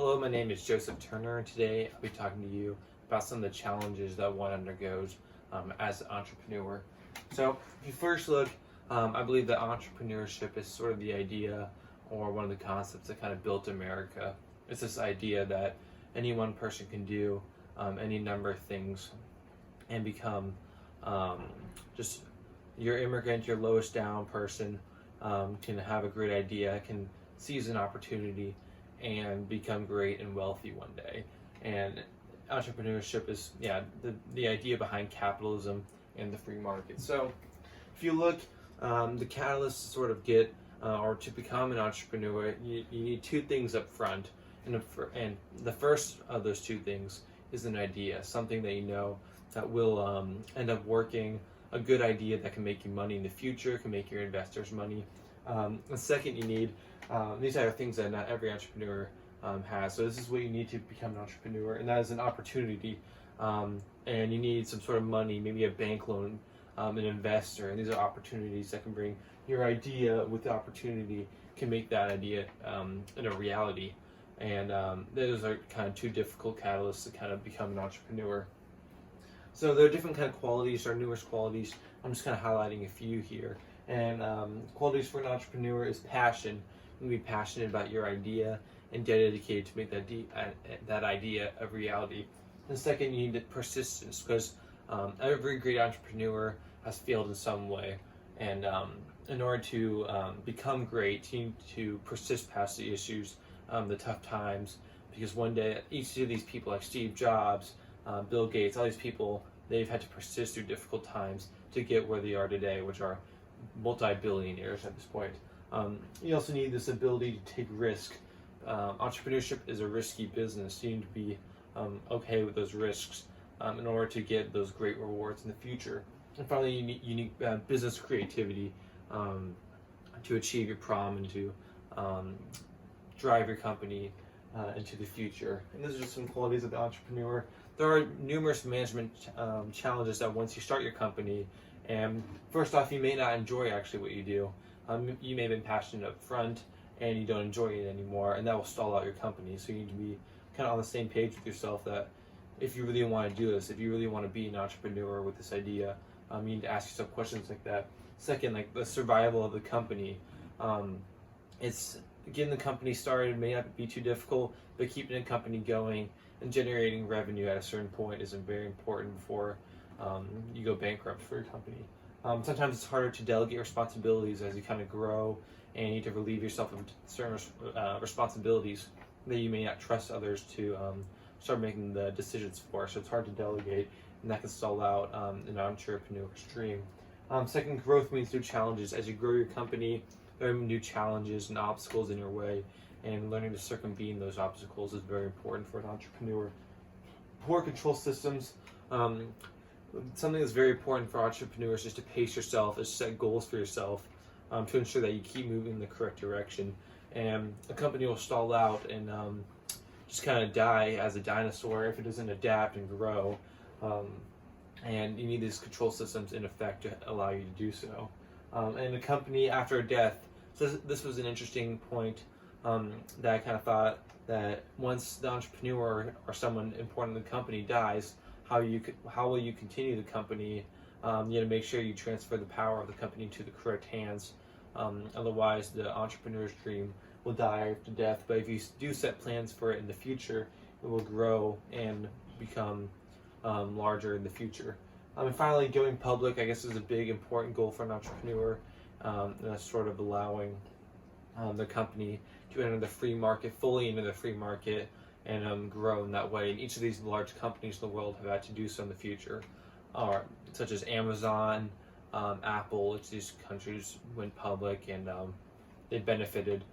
Hello, my name is Joseph Turner, and today I'll be talking to you about some of the challenges that one undergoes as an entrepreneur. So, if you first look, I believe that entrepreneurship is sort of the idea or one of the concepts that kind of built America. It's this idea that any one person can do any number of things and become just your immigrant, your lowest down person can have a great idea, can seize an opportunity and become great and wealthy one day. And entrepreneurship is the idea behind capitalism and the free market. So if you look, the catalyst to sort of get or to become an entrepreneur, you need two things up front. And the first of those two things is an idea, something that you know that will end up working, a good idea that can make you money in the future, can make your investors money. And second, you need, these are things that not every entrepreneur has. So this is what you need to become an entrepreneur, and that is an opportunity. And you need some sort of money, maybe a bank loan, an investor, and these are opportunities that can bring your idea with the opportunity, can make that idea in a reality. And those are kind of two difficult catalysts to kind of become an entrepreneur. So there are different kind of qualities, there are numerous qualities. I'm just kind of highlighting a few here. And qualities for an entrepreneur is passion. You can be passionate about your idea and dedicated to make that idea a reality. And second, you need persistence, because every great entrepreneur has failed in some way. And in order to become great, you need to persist past the issues, the tough times, because one day each of these people, like Steve Jobs, Bill Gates, all these people, they've had to persist through difficult times to get where they are today, which are multi-billionaires at this point. You also need this ability to take risk. Entrepreneurship is a risky business. You need to be okay with those risks in order to get those great rewards in the future. And finally, you need business creativity to achieve your prom and to drive your company into the future. And those are just some qualities of the entrepreneur. There are numerous management challenges that once you start your company, and first off, you may not enjoy actually what you do. You may have been passionate up front and you don't enjoy it anymore, and that will stall out your company. So you need to be kind of on the same page with yourself that if you really want to do this, if you really want to be an entrepreneur with this idea, you need to ask yourself questions like that. Second, like the survival of the company. It's getting the company started may not be too difficult, but keeping the company going and generating revenue at a certain point is very important before you go bankrupt for your company. Sometimes it's harder to delegate responsibilities as you kind of grow, and you need to relieve yourself of certain responsibilities that you may not trust others to start making the decisions for. So it's hard to delegate, and that can stall out an entrepreneur's dream. Second, growth means new challenges. As you grow your company, there are new challenges and obstacles in your way, and learning to circumvent those obstacles is very important for an entrepreneur. Poor control systems. Something that's very important for entrepreneurs is to pace yourself, is set goals for yourself to ensure that you keep moving in the correct direction. And a company will stall out and just kind of die as a dinosaur if it doesn't adapt and grow. And you need these control systems in effect to allow you to do so. And a company after a death, so this was an interesting point that I kind of thought that once the entrepreneur or someone important in the company dies, how will you continue the company? You have to make sure you transfer the power of the company to the correct hands. Otherwise, the entrepreneur's dream will die after death. But if you do set plans for it in the future, it will grow and become larger in the future. And finally, going public, I guess, is a big important goal for an entrepreneur. And that's sort of allowing the company to enter the free market, fully into the free market, and grow in that way. And each of these large companies in the world have had to do so in the future, such as Amazon, Apple, which these countries went public, and they benefited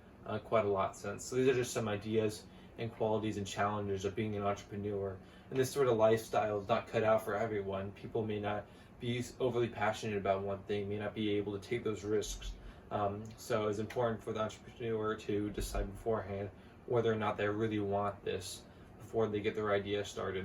quite a lot since. So these are just some ideas and qualities and challenges of being an entrepreneur. And this sort of lifestyle is not cut out for everyone. People may not be overly passionate about one thing, may not be able to take those risks. So it's important for the entrepreneur to decide beforehand whether or not they really want this before they get their idea started.